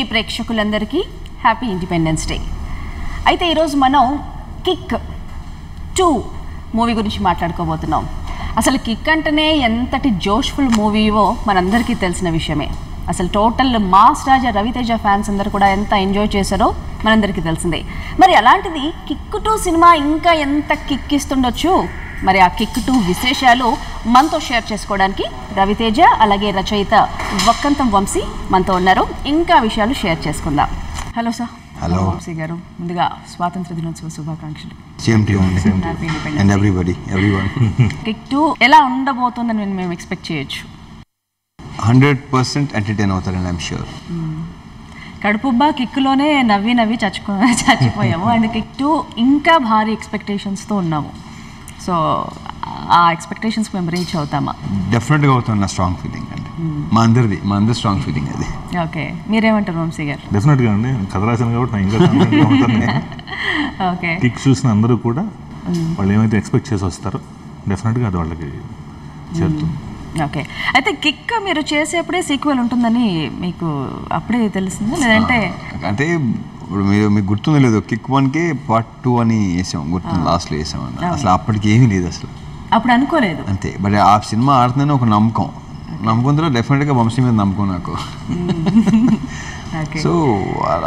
TV ప్రేక్షకులందరికీ happy independence day. అయితే ఈరోజు మనం కిక్ 2 మూవీ గురించి మాట్లాడుకోబోతున్నాం. అసలు కిక్ అంటేనే ఎంతటి జోష్ఫుల్ మూవీవో మనందరికీ తెలిసిన విషయమే. అసలు టోటల్ మాస్ రాజా రవితేజ ఫ్యాన్స్ అందరూ కూడా ఎంత ఎంజాయ్ చేశారో మనందరికీ తెలిసిందే. మరి అలాంటిది కిక్ 2 సినిమా ఇంకా ఎంత కిక్ ఇస్తుండొచ్చు. మరి ఆ కిక్ 2 విశేషాలు మనతో షేర్ చేసుకోవడానికి రవితేజ అలాగే రచయిత వక్కంతం వంశీ మనతో ఉన్నారు. ఇంకా విషయాలు షేర్ చేసుకుందాం. Hello sir. హలో వంశీ గారు, ముందుగా స్వాతంత్ర దినోత్సవ శుభాకాంక్షలు. కిక్ 2 ఎలా ఉండబోతుందని మేము ఎక్స్పెక్ట్ చేయొచ్చు? 100% ఎంటర్టైన్ అవుతారని ఐఎమ్ షూర్. కడుపుబ్బా కిక్లోనే నవ్వి చచ్చిపోయాము. అండ్ కిక్ 2 ఇంకా భారీ ఎక్స్పెక్టేషన్స్తో ఉన్నాము. సో ఆ ఎక్స్పెక్టేషన్స్ మేము రీచ్ అవుతామా? డెఫినెట్గా అవుతాం. నా స్ట్రాంగ్ ఫీలింగ్ అండి, మా అందరి స్ట్రాంగ్ ఫీలింగ్ అది. ఓకే, మీరేమంటారు వంశీ గారు? డెఫినెట్గా అండి, కథ రాశాను కాబట్టి నేను ఇంకా కాన్ఫిడెంట్గా ఉంటాను. ఓకే, కిక్ చూసిన అందరూ కూడా వాళ్ళు ఏమైతే ఎక్స్పెక్ట్ చేసి వస్తారో డెఫినెట్గా అది వాళ్ళకి చేరుతుంది. ఓకే, అయితే కిక్ మీరు చేసేప్పుడే సీక్వెల్ ఉంటుందని మీకు అప్పుడే తెలిసిందా లేదంటే? అంటే ఇప్పుడు మీకు గుర్తుందో లేదో, కిక్ 1కే పార్ట్ 2 అని వేసాం, గుర్తుంది, లాస్ట్లో వేసాం అన్న. అసలు అప్పటికి ఏమీ లేదు అసలు, అప్పుడు అనుకోలేదు అంతే. బట్ ఆ సినిమా ఆడుతుందని ఒక నమ్మకంతో డెఫినెట్గా వంశీ మీద నమ్మకం నాకు. సో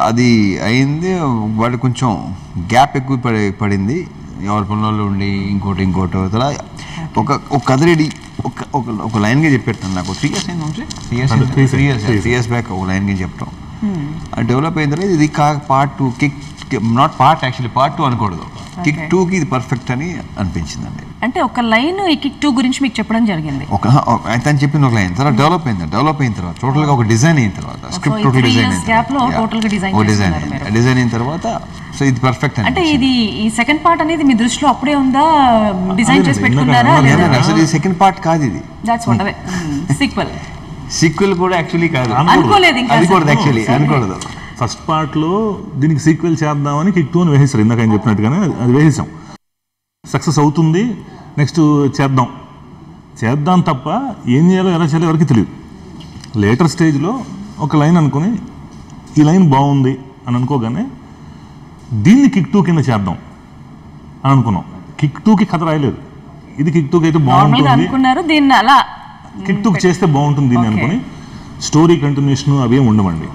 అది అయింది. వాడు కొంచెం గ్యాప్ ఎక్కువ పడింది, ఎవరి పనులలో ఉండి ఇంకోటి అలా ఒక కథ రెడీ ఒక లైన్గా చెప్పేస్తాను. నాకు 3 years అయింది, 3 years బ్యాక్ ఒక లైన్గా చెప్పడం డెవలప్ అయిన తర్వాత ఇది part 2 kick, not part, actually part 2 అనకూడదు, కిక్ 2కి ఇది పర్ఫెక్ట్ అని అనిపించిందండి. అంటే ఒక లైన్ ఈ కిక్ 2 గురించి మీకు చెప్పడం జరిగింది. తను చెప్పింది ఒక లైన్, తర్వాత డెవలప్ అయిన తర్వాత టోటల్గా ఒక డిజైన్ అయిన తర్వాత, స్క్రిప్ట్ టోటల్ డిజైన్ అయిన తర్వాత సో ఇది పర్ఫెక్ట్ అంటే ఇది ఈ సెకండ్ పార్ట్ అనేది మీ దృష్టిలో అప్పుడే ఉందా, డిజైన్ చేసి పెట్టుకున్నారా? అసలు ఇది సెకండ్ పార్ట్ కాదు, ఇది సీక్వెల్ కూడా యాక్చువల్లీ కాదు, అనుకోలేదు. ఫస్ట్ పార్ట్లో దీనికి సీక్వెల్ చేద్దామని కిక్ 2 అని వేసేసారు. ఇందాక ఆయన చెప్పినట్టుగానే అది వేసేసాం. సక్సెస్ అవుతుంది, నెక్స్ట్ చేద్దాం తప్ప ఏం చేయాలో ఎలా చేయాలో ఎవరికి తెలియదు. లేటర్ స్టేజ్లో ఒక లైన్ అనుకుని ఈ లైన్ బాగుంది అని అనుకోగానే దీన్ని కిక్ 2 కింద చేద్దాం అని అనుకున్నాం. కిక్ 2కి కథ రాయలేదు, ఇది కిక్ 2కి అయితే బాగుంటుంది, దీన్ని అలా కిక్ 2కి చేస్తే బాగుంటుంది దీన్ని అనుకుని స్టోరీ కంటిన్యూషన్ అవి ఏమి ఉండవండి.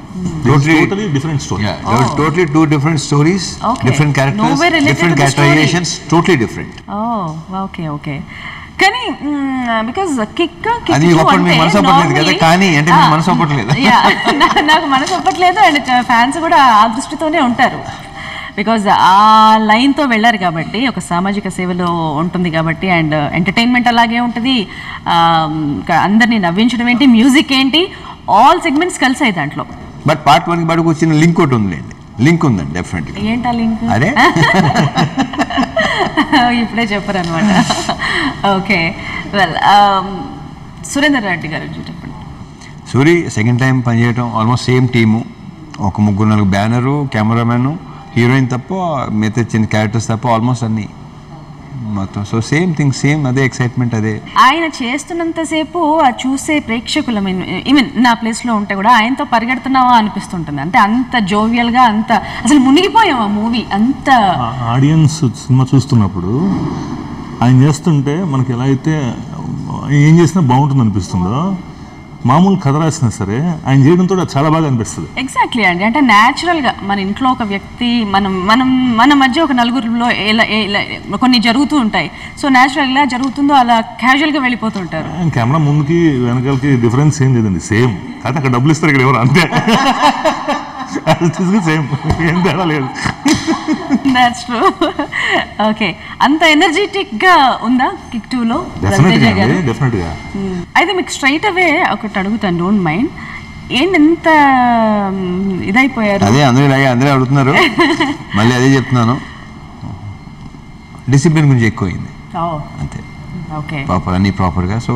Totally different story. Yeah, there were totally 2 different stories, different characters, different characterizations, totally different. Okay. కానీ బికాజ్ కిక్ అది ఒకటి మీ మనసు ఒప్పట్లేదు కదా, కానీ అంటే మీ మనసు ఒప్పట్లేదు. నాకు మనసు ఒప్పట్లేదు, అండ్ ఫ్యాన్స్ కూడా ఆ దృష్టితోనే ఉంటారు. బికాజ్ ఆ లైన్తో వెళ్ళారు కాబట్టి, ఒక సామాజిక సేవలో ఉంటుంది కాబట్టి, అండ్ ఎంటర్టైన్మెంట్ అలాగే ఉంటుంది, అందరినీ నవ్వించడం ఏంటి, మ్యూజిక్ ఏంటి, ఆల్ సెగ్మెంట్స్ కలిసాయి దాంట్లో. బట్ పార్ట్ 1కి బడుకు వచ్చిన లింక్ ఒకటి ఉందిలేండి, లింక్ ఉందండి డెఫినెట్గా. ఏంటా లింక్? అదే ఇప్పుడే చెప్పారు అనమాట. ఓకే, వెల్ సురేందర్ రెడ్డి గారు చెప్పండి. సూరి సెకండ్ టైం పనిచేయటం, ఆల్మోస్ట్ సేమ్ టీము, ఒక 3-4 బ్యానరు, కెమెరామెన్, హీరోయిన్ తప్ప మిగతా చిన్న క్యారెక్టర్స్ తప్ప ఆల్మోస్ట్ అన్నీ మొత్తం. సో సేమ్ థింగ్, సేమ్ అదే ఎక్సైట్మెంట్. అదే ఆయన చేస్తున్నంతసేపు చూసే ప్రేక్షకులు ఈవెన్ నా ప్లేస్లో ఉంటే కూడా ఆయనతో పరిగెడుతున్నావా అనిపిస్తుంటుంది. అంటే అంత జోవియల్గా, అంత అసలు మునిగిపోయాం ఆ మూవీ. అంత ఆడియన్స్ సినిమా చూస్తున్నప్పుడు ఆయన చేస్తుంటే మనకి ఎలా అయితే ఏం చేసినా బాగుంటుంది అనిపిస్తుందో, మామూలు కథ రాసినా సరే ఆయన చేయడంతో అది చాలా బాగా అనిపిస్తుంది. ఎగ్జాక్ట్లీ అండి. అంటే న్యాచురల్గా మన ఇంట్లో ఒక వ్యక్తి, మన మధ్య ఒక నలుగురిలో కొన్ని జరుగుతూ ఉంటాయి. సో న్యాచురల్గా జరుగుతుందో అలా క్యాజువల్గా వెళ్ళిపోతుంటారు. కెమెరా ముందుకి వెనకాలకి డిఫరెన్స్ ఏం లేదండి, సేమ్. కానీ అక్కడ డబ్బులు ఇస్తారు, ఇక్కడ ఎవరు అంతే, సేమ్, ఏం తేడా లేదు. That's true. ఓకే, అంత ఎనర్జెటిక్గా ఉందా కిక్ 2లో? డెఫినెట్గా. అయితే మీకు స్ట్రైట్ అవే ఒకటి అడుగుతాను, డోంట్ మైండ్. ఏంటి ఎంత ఇదైపోయారు? అదే అందరూ అడుగుతున్నారు, మళ్ళీ అదే చెప్తున్నాను, డిసిప్లిన్ గురించి ఎక్కువైంది అంతే. ఓకే, అన్ని ప్రాపర్గా. సో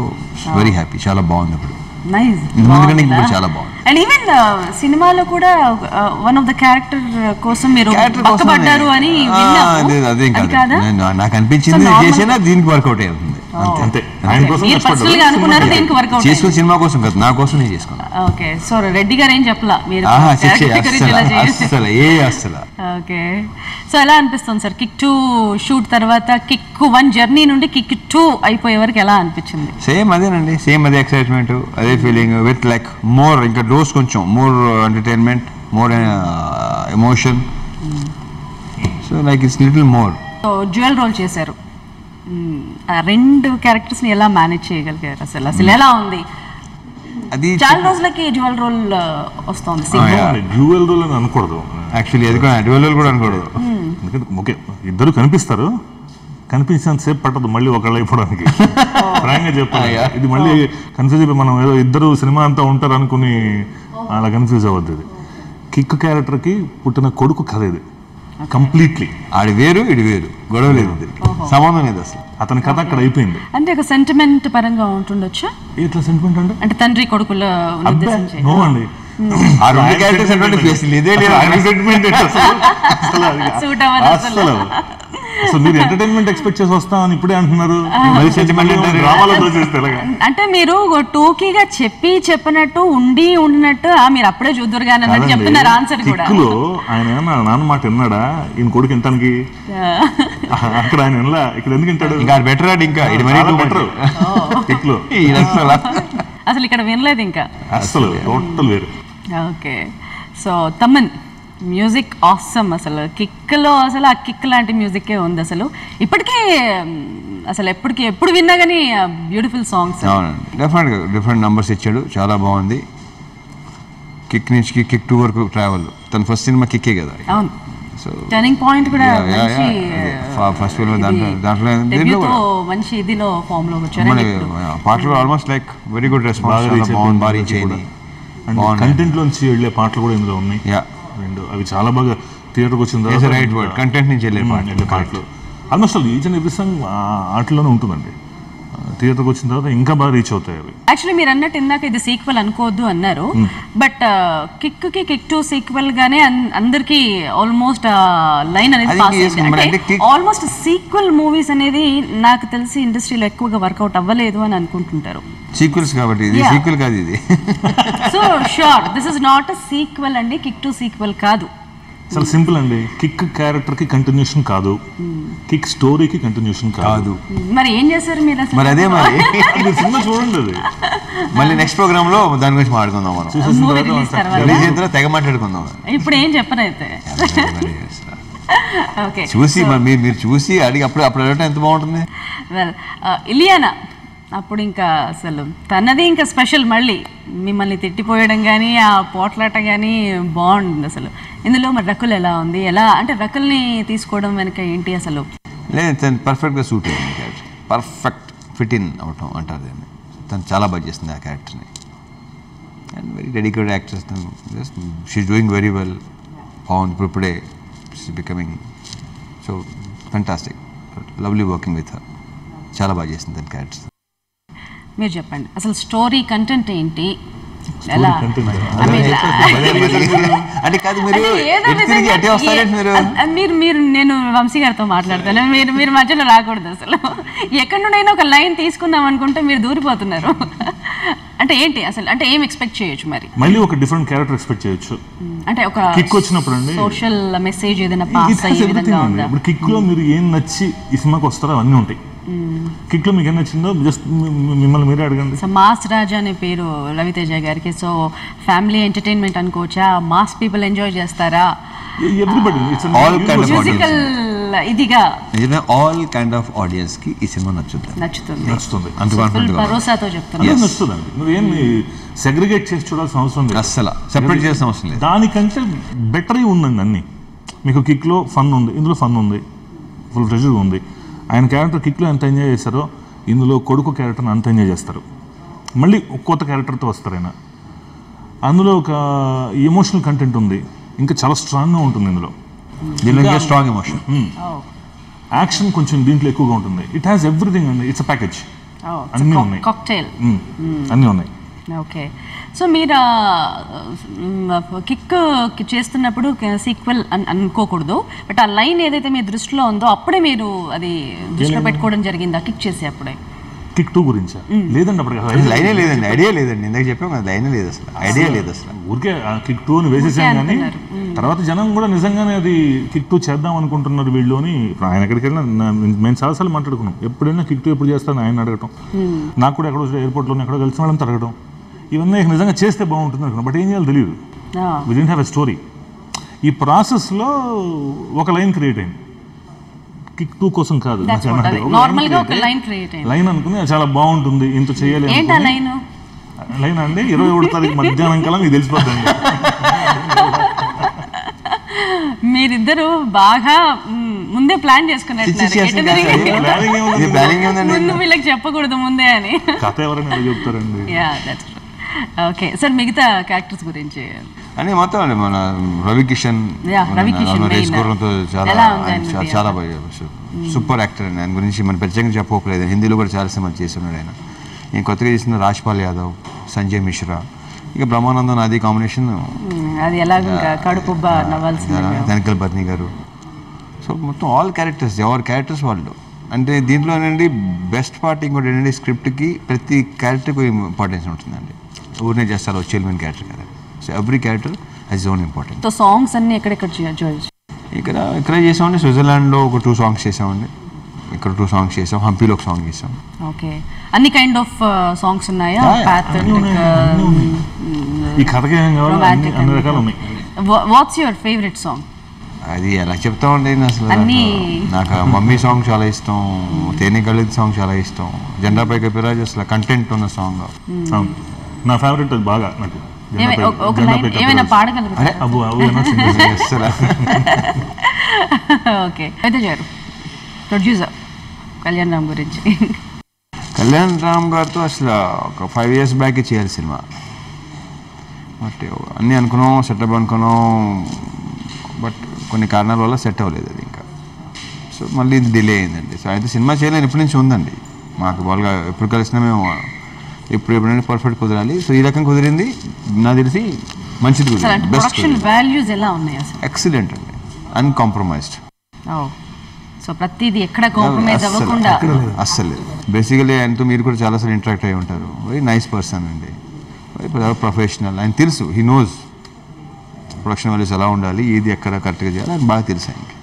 వెరీ హ్యాపీ, చాలా బాగుంది. ఇప్పుడు నైస్, చాలా బాగుంది. అండ్ ఈవెన్ సినిమాలో కూడా వన్ ఆఫ్ ద క్యారెక్టర్ కోసం మీరు పక్కబడ్డారు అని అదేం కాదు, నాకు అనిపించింది చేసినా దీనికి వర్కౌట్ అవుతుంది. అంతే. ఆయన కోసం మీరు పర్సనల్ గా అనుకున్నారా దీనికి వర్కౌట్ చేసుకున్న సినిమా కోసం కాదు, నా కోసం నేను చేసుకున్నా. ఓకే, సో రెడ్డి గారు ఏం చెప్పలా మీరు అసలు. ఓకే, సో ఎలా అనిపిస్తుంది సార్ కిక్ 2 షూట్ తర్వాత కిక్ 1 జర్నీ నుండి కిక్ 2 అయిపోయే వరకు ఎలా అనిపించింది? సేమ్ అదేనండి, సేమ్ అదే ఎక్సైట్మెంట్, అదే ఫీలింగ్ విత్ లైక్ మోర్ ఇంకా డోస్ కొంచెం more entertainment, more emotion. So like it's little more. So dual role చేశారు, ఆ 2 క్యారెక్టర్స్ని ఎలా మేనేజ్ చేయగలిగారు? అసలు ఎలా ఉంది? అది చాలా రోజులకి డ్యూయల్ రోల్ వస్తుంది. డ్యూయల్ రోల్ అని అనకూడదు యాక్చువల్లీ, అది డ్యూయల్ రోల్ కూడా అనకూడదు. ఎందుకంటే ఓకే ఇద్దరు కనిపిస్తారు, కనిపించినంతసేపు పట్టదు మళ్ళీ ఒకళ్ళు అయిపోవడానికి. ప్రాయంగా చెప్పాలి, ఇది మళ్ళీ కన్ఫ్యూజ్ అయిపోయి మనం ఏదో ఇద్దరు సినిమా అంతా ఉంటారు అనుకుని అలా కన్ఫ్యూజ్ అవ్వద్దు. ఇది కిక్ క్యారెక్టర్కి పుట్టిన కొడుకు కథ ఇది కంప్లీట్లీ. ఆడి వేరు ఇది వేరు, గొడవ లేదు, సంబంధం లేదు అసలు. అతని కథ అక్కడ అయిపోయింది. అంటే ఒక సెంటిమెంట్ పరంగా ఉంటుండొచ్చా? ఎట్లా సెంటిమెంట్ అంటే తండ్రి కొడుకుల ఉద్దేశించి? నో అండి, ఆ రెండు క్యారెక్టర్స్ అసలు మీరు ఎంటర్టైన్మెంట్ ఎక్స్పెక్ట్ చేసి వస్తామని ఇప్పుడే అంటున్నారు. అంటే మీరు టూకీగా చెప్పినట్టు ఉండినట్టు మీరు అప్పుడే చూద్దరు కానీ అన్నట్టు చెప్తున్నారు ఆన్సర్ కూడా. కిక్లో ఆయన నాన్న మాట విన్నాడా ఈయన కొడుకు వినటానికి? అక్కడ ఆయన వినలా, ఇక్కడ ఎందుకు వింటాడు? ఇంకా బెటర్ ఇంకా బెటర్ కిక్లో. అసలు ఇక్కడ వినలేదు ఇంకా అసలు టోటల్ వేరు. Okay, so Thaman music awesome. అసలు కిక్లో అసలు ఆ కిక్ లాంటి మ్యూజిక్కే ఉంది అసలు ఇప్పటికీ. అసలు ఎప్పుడు విన్నా కానీ బ్యూటిఫుల్ సాంగ్స్. అవునండి, డెఫినెట్గా డిఫరెంట్ నంబర్స్ ఇచ్చాడు, చాలా బాగుంది. కిక్ నుంచి కిక్ 2 వరకు ట్రావెల్. తన ఫస్ట్ సినిమా కిక్కే కదా. అవును, సో టర్నింగ్ పాయింట్ కూడా ఫస్ట్ ఫిల్మ్. దాంట్లో మంచి ఇదిలో ఫామ్ లో వచ్చారు. పాటలు almost like very good response, భారీ చేయండి. కంటెంట్ లోంచి వెళ్ళే పాటలు కూడా ఇందులో ఉన్నాయి. అవి చాలా బాగా థియేటర్కి వచ్చిన రైట్ వర్డ్, కంటెంట్ నుంచి వెళ్ళే పాటలు almost each and every song ఆటలోనే ఉంటుందండి. థియేటర్కి వచ్చిన తర్వాత ఇంకా బాగా రీచ్ అవుతాయి అవి. యాక్చువల్లీ మీరు అన్నట్టు ఇందాక ఇది సీక్వెల్ అనుకోవద్దు అన్నారు, బట్ కిక్ 2 సీక్వెల్ గానే అందరికి ఆల్మోస్ట్ లైన్ అనేది పాస్ అయింది. అంటే ఆల్మోస్ట్ సీక్వెల్ మూవీస్ అనేది నాకు తెలిసి ఇండస్ట్రీలో ఎక్కువగా వర్కౌట్ అవ్వలేదు అని అనుకుంటుంటారు. సీక్వెల్స్ కాబట్టి ఇది సీక్వెల్ కాదు ఇది. So sure this is not a sequel అండి, కిక్ 2 సీక్వెల్ కాదు. చాలా సింపుల్ అండి, కిక్ క్యారెక్టర్ కి కంటిన్యూషన్ కాదు, కిక్ స్టోరీకి కంటిన్యూషన్ కాదు. మరి ఏం చేశారు మీరు? మరి అదే మరి సినిమా చూడండి, అది మళ్ళీ నెక్స్ట్ ప్రోగ్రామ్ లో దాని గురించి మాట్లాడుకుందాం. మనం తెగ మాట్లాడుకుందాం. ఇప్పుడు ఏం చెప్పనైతే చూసి మీరు చూసి అడిగి అప్పుడు అడగటం ఎంత బాగుంటుంది. వెల్ ఇలియానా అప్పుడు ఇంకా అసలు తనది ఇంకా స్పెషల్, మళ్ళీ మిమ్మల్ని తిట్టిపోయడం కానీ ఆ పోట్లాట కానీ బాగుంటుంది అసలు. ఇందులో మరి రకుల్ ఎలా ఉంది? ఎలా అంటే రకుల్ని తీసుకోవడం వెనక ఏంటి అసలు? లేదు, తను పర్ఫెక్ట్గా సూట్ అయ్యింది క్యారెక్టర్, పర్ఫెక్ట్ ఫిట్ ఇన్ అవటం అంటారు దాన్ని. తను చాలా బాగా చేస్తుంది ఆ క్యారెక్టర్ని, and very dedicated actors. She's doing very well. బాగుంది ఇప్పుడే, she's becoming so fantastic, lovely working with her. చాలా బాగా చేసింది తన క్యారెక్టర్స్. మీరు చెప్పండి అసలు స్టోరీ కంటెంట్ ఏంటి? మీరు నేను వంశీ గారితో మాట్లాడతాను, మీరు మధ్యలో రాకూడదు అసలు. ఎక్కడి నుండైనా ఒక లైన్ తీసుకుందాం అనుకుంటే మీరు దూరిపోతున్నారు. అంటే ఏంటి అసలు, అంటే ఏం ఎక్స్పెక్ట్ చేయొచ్చు? మరి మళ్ళీ ఒక డిఫరెంట్ క్యారెక్టర్ ఎక్స్పెక్ట్ చేయొచ్చు. అంటే ఒక కిక్ వచ్చినప్పుడు అండి సోషల్ మెసేజ్ ఏదైనా పాస్ అయ్యే విధంగా ఉందా? ఇప్పుడు కిక్ లో మీరు ఏం నచ్చి ఈ సినిమాకి వస్తారో అవన్నీ ఉంటాయి. కిక్ లో మీకు ఏం నచ్చిందో జస్ట్ మిమ్మల్ని మీరే అడగండి. సో మాస్ రాజా అనే పేరు రవితేజ గారికి. సో ఫ్యామిలీ ఎంటర్టైన్మెంట్ అనుకోవచ్చా? మాస్ పీపుల్ ఎంజాయ్ చేస్తారా? ఎవ్రీబడి మ్యూజికల్ ఇదిగా ఆల్ కైండ్ ఆఫ్ ఆడియన్స్ కి ఈ సినిమా నచ్చుతుంది. భరోసాతో చెప్తున్నా నచ్చుతుందండి. నువ్వేం సెగ్రిగేట్ చేసి చూడాల్సిన అవసరం లేదు, అస్సలు సెపరేట్ చేయాల్సిన అవసరం లేదు. దానికంటే బెటర్ ఉందండి అన్ని. మీకు కిక్ లో ఫన్ ఉంది, ఇందులో ఫన్ ఉంది, ఫుల్ ప్రెషర్ ఉంది. ఆయన క్యారెక్టర్ కిక్లో ఎంత ఎంజాయ్ చేస్తారో ఇందులో కొడుకు క్యారెక్టర్ని అంత ఎంజాయ్ చేస్తారు. మళ్ళీ కొత్త క్యారెక్టర్తో వస్తారు ఆయన. అందులో ఒక ఎమోషనల్ కంటెంట్ ఉంది, ఇంకా చాలా స్ట్రాంగ్గా ఉంటుంది ఇందులో. స్ట్రాంగ్ ఎమోషన్, యాక్షన్ కొంచెం దీంట్లో ఎక్కువగా ఉంటుంది. ఇట్ హ్యాస్ ఎవ్రీథింగ్ అండి, ఇట్స్ అ ప్యాకేజ్. అన్నీ ఉన్నాయి, అన్నీ ఉన్నాయి. ఓకే, సో మీరు కిక్ చేస్తున్నప్పుడు సీక్వెల్ అనుకోకూడదు, బట్ ఆ లైన్ ఏదైతే మీ దృష్టిలో ఉందో అప్పుడే మీరు అది దృష్టిలో పెట్టుకోవడం జరిగిందా కిక్ చేసే అప్పుడే? కిక్ 2 గురించా? లేదండి అప్పటికి లైనే లేదండి, ఐడియా లేదండి. ఇందాక చెప్పాం కదా, లైనే లేదు అసలు, ఐడియా లేదు అసలు. ఊరికే కిక్ 2 అని వేసేసాం కానీ తర్వాత జనం కూడా నిజంగానే అది కిక్ 2 చేద్దాం అనుకుంటున్నారు వీళ్ళు అని. ఇప్పుడు ఆయన ఎక్కడికి వెళ్ళినా మేము చాలాసార్లు మాట్లాడుకున్నాం, ఎప్పుడైనా కిక్ 2 ఎప్పుడు చేస్తాను ఆయన అడగటం, నాకు కూడా ఎక్కడో ఎయిర్పోర్ట్లో ఎక్కడో కలిసిన వాళ్ళని అడగడం, ఇవన్నీ నిజంగా చేస్తే బాగుంటుంది అనుకున్నాం. బట్ ఏం చేయాలో తెలియదు, వి డిడ్ంట్ హ్యావ్ ఎ స్టోరీ. ఈ ప్రాసెస్లో ఒక లైన్ క్రియేట్ అయింది, కిక్ 2 కోసం కాదు, లైన్ అనుకుని చాలా బాగుంటుంది, ఇంత చేయాలి లైన్ అండి. 21వ తారీఖు మధ్యాహ్నం కల్లా మీకు తెలిసిపోద్దండి. మీరిద్దరు బాగా ముందే ప్లాన్ చేసుకున్నట్టున్నారు, వీళ్ళకి చెప్పకూడదు ముందే అని. కథ ఎవరైనా చెప్తారండి. ఓకే సార్, మిగతా క్యారెక్టర్స్ గురించి అని మొత్తం అండి మన రవికిషన్ రేసుకోవడంతో చాలా బాగా సూపర్ యాక్టర్ అండి. ఆయన గురించి మనం ప్రత్యేకంగా చెప్పుకోలేదు, హిందీలో కూడా చాలా సినిమాలు చేసి ఉన్నాడు ఆయన. నేను కొత్తగా చేసిన రాజ్పాల్ యాదవ్, సంజయ్ మిశ్రా, ఇక బ్రహ్మానందం నాది కాంబినేషన్, అది ధనికల్ బత్ని గారు. సో మొత్తం ఆల్ క్యారెక్టర్స్, ఎవరి క్యారెక్టర్స్ వాళ్ళు. అంటే దీంట్లో ఏంటంటే బెస్ట్ పార్ట్ ఇంకోటి ఏంటంటే స్క్రిప్ట్కి ప్రతి క్యారెక్టర్కి ఇంపార్టెన్స్ ఉంటుందండి. ఊరినే చేస్తారు వచ్చేల్మెంట్ క్యారెక్టర్ కదా, so every character has own important. So songs అన్ని ఎక్కడెక్కడ ఇక్కడ చేసామండి, స్విట్జర్లాండ్లో ఒక 2 సాంగ్స్ చేసామండి, ఇక్కడ 2 సాంగ్స్ చేసాం, హంపీలో ఒక సాంగ్ చేసాం. ఓకే, అన్ని కైండ్ ఆఫ్ సాంగ్స్ ఉన్నాయా? ఈ కథకి అన్ని రకాలు ఉన్నాయి. What's your favourite song? అది ఎలా చెప్తామండి, అసలు నాకు మమ్మీ సాంగ్ చాలా ఇష్టం, తేనె గళిత్ సాంగ్ చాలా ఇష్టం, జెండాపై కపిరాజ్ అసలు కంటెంట్ ఉన్న సాంగ్ నా ఫేవరెట్. అది బాగా నాకు ఏమైనా పాడగలుగుతారా? ఓకే, అయితే గారు ప్రొడ్యూసర్ కళ్యాణ్ రామ్ గురించి. కళ్యాణ్ రామ్ గారితో అసలు ఒక 5 years బ్యాక్ చేయాలి సినిమా, బట్ అన్నీ అనుకున్నాం, సెటప్ అనుకున్నాం, బట్ కొన్ని కారణాల వల్ల సెట్ అవ్వలేదు అది ఇంకా. సో మళ్ళీ ఇది డిలే అయిందండి. సో అయితే సినిమా చేయలేని ఇప్పటి నుంచి ఉందండి మాకు, బాగా ఎప్పుడు కలిసినా మేము ఎప్పుడైనా పర్ఫెక్ట్ కుదరాలి. సో ఈ రకం కుదిరింది, నాకు తెలిసి మంచిది కుదిరింది, బెస్ట్ ఎక్సలెంట్ అండి, అన్కాంప్రమైజ్డ్. సో ప్రతిదీ ఎక్కడ కాంప్రమైజ్ అవ్వకుండా అస్సలు. బేసికలీ ఆయనతో మీరు కూడా చాలాసార్లు ఇంటరాక్ట్ అయ్యి ఉంటారు. వెరీ నైస్ పర్సన్ అండి, ప్రొఫెషనల్. ఆయన తెలుసు, హీ నోస్ ప్రొడక్షన్ వాల్యూస్ ఎలా ఉండాలి, ఇది ఎక్కడ కరెక్ట్గా చేయాలి, అది బాగా తెలుసు ఆయనకి.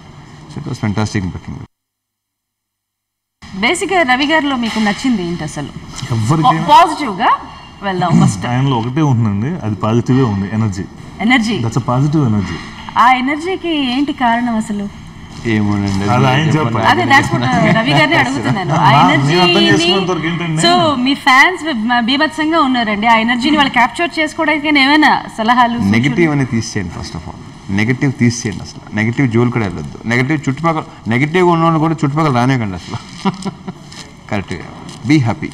So it was fantastic booking. బేసిక్గా రవి గారిలో మీకు నచ్చింది ఏంటి అసలు? పాజిటివ్గా వెళ్దాం. ఫస్ట్ ఆయనలో ఒకటే ఉంటుందండి, అది పాజిటివ్గా ఉంది, energy. That's a positive energy. ఆ ఎనర్జీకి ఏంటి కారణం అసలు? ఏమోనండి, అదే రవి గారిని అడుగుతున్నాను. ఆ ఎనర్జీ, సో మీ ఫ్యాన్స్ బీభత్సంగా ఉన్నారండి, ఆ ఎనర్జీని వాళ్ళు క్యాప్చర్ చేసుకోవడానికి ఏమైనా సలహాలు? నెగిటివ్ అని తీసేయండి, ఫస్ట్ ఆఫ్ ఆల్ నెగిటివ్ తీసేయండి, అసలు నెగిటివ్ జోలు కూడా వెళ్ళొద్దు. నెగిటివ్ చుట్టుపక్కల నెగిటివ్గా ఉన్నవాళ్ళు కూడా చుట్టుపక్కల రానేకండి అసలు. కరెక్ట్గా బీ హ్యాపీ,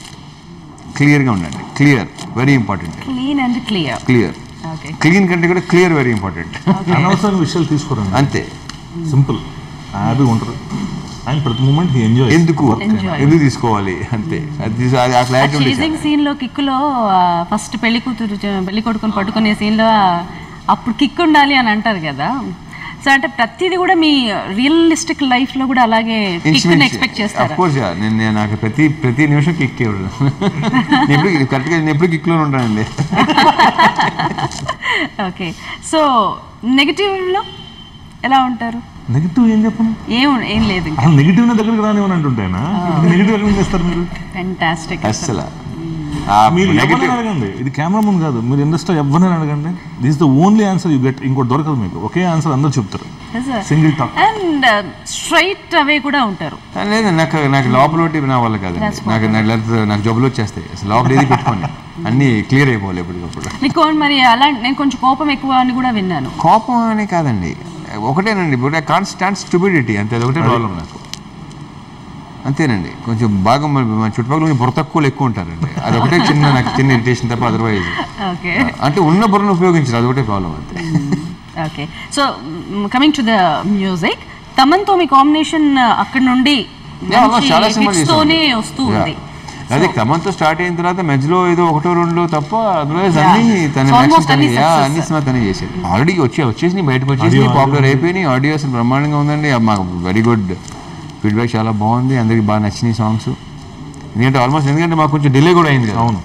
క్లియర్గా ఉండండి. Clear very important. క్లీన్ కంటే కూడా క్లియర్ వెరీ ఇంపార్టెంట్. అనవసరమైన విషయాలు తీసుకోరండి, అంతే, సింపుల్, హ్యాపీగా ఉంటారు. ఆయన ప్రతి మూమెంట్ ఎంజాయ్. ఎందుకు తీసుకోవాలి అంతే. ఆ క్లారిటీ సీన్ లో, కిక్కులో ఫస్ట్ పెళ్లి కొడుకుని పట్టుకునే సీన్ లో అప్పుడు కిక్ ఉండాలి అని అంటారు కదా. సో అంటే ప్రతిదీ కూడా మీ రియలిస్టిక్ లైఫ్ లో కూడా అలాగే కిక్ ఎక్స్పెక్ట్ చేస్తారు? అఫ్ కోర్స్, నేను నాకు ప్రతి నిమిషం కిక్ కరెక్ట్గా నేను ఎప్పుడు కిక్ లో ఉంటానండి. ఓకే, సో నెగటివ్ లో ఎలా ఉంటారు? నెగిటివ్ ఏం చెప్పను, ఏం లేదు, నెగిటివ్ దగ్గరికి రానివ్వని అంటుంటాయినా, నెగిటివ్ ఎక్కడ చేస్తారు మీరు? ఫెంటాస్టిక్. అసలు మీరు ఎవరిని అడగండి, ఇది కెమెరా ముందు కాదు, మీరు ఇండస్ట్రీ ఎవరిని అడగండి, this is the only answer you get. ఇంకోటి దొరకదు మీకు, ఒకే ఆన్సర్ అందరూ చెప్తారు, సింగిల్ టాక్. అండ్ స్ట్రైట్ అవే కూడా ఉంటారు. లేదు, నాకు లోపల నా వల్ల కాదు, నాకు జబ్బులు వచ్చేస్తాయి అసలు. లోపల ఏది పెట్టుకోండి, అన్నీ క్లియర్ అయిపోవాలి ఎప్పటికప్పుడు. మీకు మరి అలా నేను కొంచెం కోపం ఎక్కువ అని కూడా విన్నాను. కోపం అనే కాదండి, ఒకటేనండి, ఇప్పుడు కాన్స్టాంట్ స్టూపిడిటీ అంతే, అది ఒకటే ప్రాబ్లం నాకు, అంతేనండి. కొంచెం బాగా మన చుట్టుపక్కల బుర్ర తక్కువలు ఎక్కువ ఉంటారండి, అది ఒకటే నాకు చిన్న ఇరిటేషన్ తప్ప అదర్వైజ్ అంటే ఉన్న బుర్రను ఉపయోగించారు, అది ఒకటే ప్రాబ్లం అంతే. Okay, so coming to the music, తమన్తో మీ కాంబినేషన్ అక్కడ నుండి చాలా సినిమాతోనే వస్తుంది. అదే తమన్తో స్టార్ట్ అయిన తర్వాత మధ్యలో ఏదో 1-2 తప్ప అదర్వైజ్ అన్ని సినిమా తనే చేసేది. ఆల్రెడీ వచ్చేసి బయటకు వచ్చేసి పాపులర్ అయిపోయినాయి, ఆడియోస్ బ్రహ్మాండంగా ఉందండి, మాకు వెరీ గుడ్ ఫీడ్బ్యాక్, చాలా బాగుంది, అందరికి బాగా నచ్చినాయి సాంగ్స్. ఎందుకంటే మాకు కొంచెం డిలే కూడా అయింది. అవును.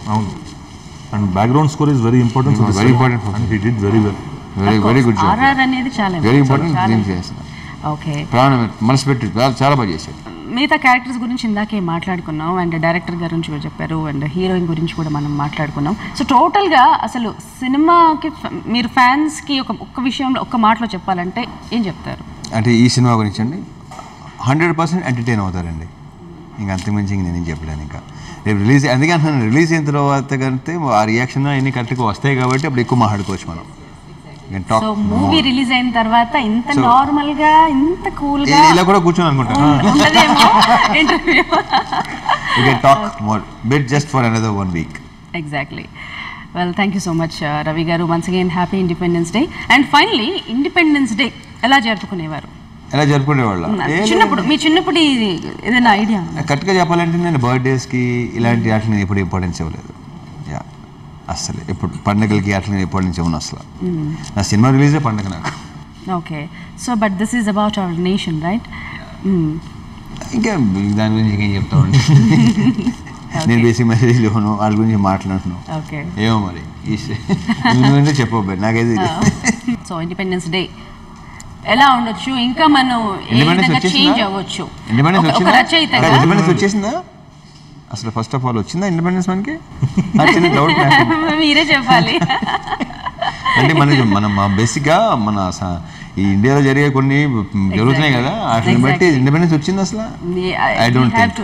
And background score is very important. Very important. He did very well. Very good job. RR అనేది చాలా వెరీ ఇంపార్టెంట్ ఫిల్మ్ చేస్తున్నారు. ఓకే, ప్రాణం మనసు పెట్టి చాలా బాగా చేశారు. మిగతా క్యారెక్టర్స్ గురించి ఇందాకే మాట్లాడుకున్నాం, అండ్ డైరెక్టర్ గారి గురించి కూడా చెప్పారు, అండ్ హీరోయిన్ గురించి కూడా మనం మాట్లాడుకున్నాం. సో టోటల్గా అసలు సినిమాకి మీరు ఫ్యాన్స్కి ఒక్క విషయంలో ఒక్క మాటలో చెప్పాలంటే ఏం చెప్తారు? అంటే ఈ సినిమా గురించి అండి 100% ఎంటర్టైన్ అవుతారండి. ఇంకా అంతకుమించి నేను చెప్పలేను. ఇంకా రేపు రిలీజ్, అందుకే అంటున్నాను, రిలీజ్ అయిన తర్వాత కంటే ఆ రియాక్షన్ అన్ని కరెక్ట్గా వస్తాయి కాబట్టి అప్పుడు ఎక్కువ మాట్లాడుకోవచ్చు మనం. సో మూవీ రిలీజ్ అయిన తర్వాత ఇంత నార్మల్ గా ఇంత కూల్ గా ఇలా కూడా కూర్చొని అనుకుంటాను. We can talk more bit just for another 1 week. Exactly. Well, thank you so much, Ravi garu. Once again, happy Independence Day. And finally, Independence Day ఎలా జరుపుకునేవారు? ఎలా జరుపుకునేవాళ్ళ? చిన్నప్పుడు మీ చిన్నప్పుడు ఏదైనా ఐడియా? కరెక్ట్గా చెప్పాలంటే నేను బర్త్డేస్కి ఇలాంటి వాటిని నేను ఎప్పుడు ఇంపార్టెన్స్ ఇవ్వలేదు. అసలు ఎప్పుడు పండుగలకి అట్లా నేను ఎప్పటి నుంచి ఇవ్వను అసలు. నా సినిమా రిలీజే పండుగ నాకు. Okay, so but this is about our nation, right? ఇంకా దాని గురించి ఇంకేం చెప్తామండి. నేను బేసిక్ మెసేజ్లు ఇవ్వను, వాళ్ళ గురించి మాట్లాడుతున్నాను. ఓకే, ఏమో మరి నువ్వంటే చెప్పబోయే నాకైతే. సో ఇండిపెండెన్స్ డే ఎలా ఉండొచ్చు, ఇంకా మనం చేంజ్ అవ్వచ్చు? ఇండిపెండెన్స్ వచ్చేసిందా అసలు? ఫస్ట్ ఆఫ్ ఆల్ వచ్చిందా ఇండిపెండెన్స్ మనకి? చిన్న డౌట్. మీరే చెప్పాలి. అంటే మనం బేసిక్గా మన ఈ ఇండియాలో జరిగే కొన్ని జరుగుతున్నాయి కదా, వాటిని బట్టి ఇండిపెండెన్స్ వచ్చింది అసలు? I don't think.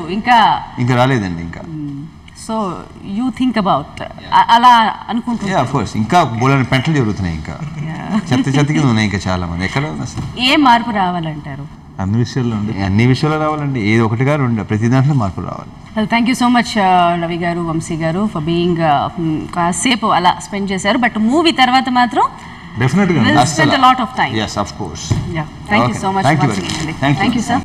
ఇంకా రాలేదండి ఇంకా. సో యూ థింక్ అబౌట్ అలా అనుకుంటున్నా? ఆఫ్ కోర్స్ ఇంకా బోలని పెంటలు జరుగుతున్నాయి, ఇంకా చెత్త కింద ఉన్నాయి ఇంకా చాలా మంది. ఎక్కడ అసలు ఏ మార్పు రావాలంటారు? అన్ని విషయాల్లో రావాలండి. ఏది ఒకటిగా రెండు, ప్రతి దాంట్లో మార్పు రావాలి. Thank you so much Ravi గారు, వంశీ గారు, ఫర్ బీయింగ్ కాసేపు అలా స్పెండ్ చేశారు. బట్ మూవీ తర్వాత మాత్రం డెఫినెట్గా spent a lot of time. Yes, of course. Yeah, thank you so much. Thank you very much. Thank you, sir.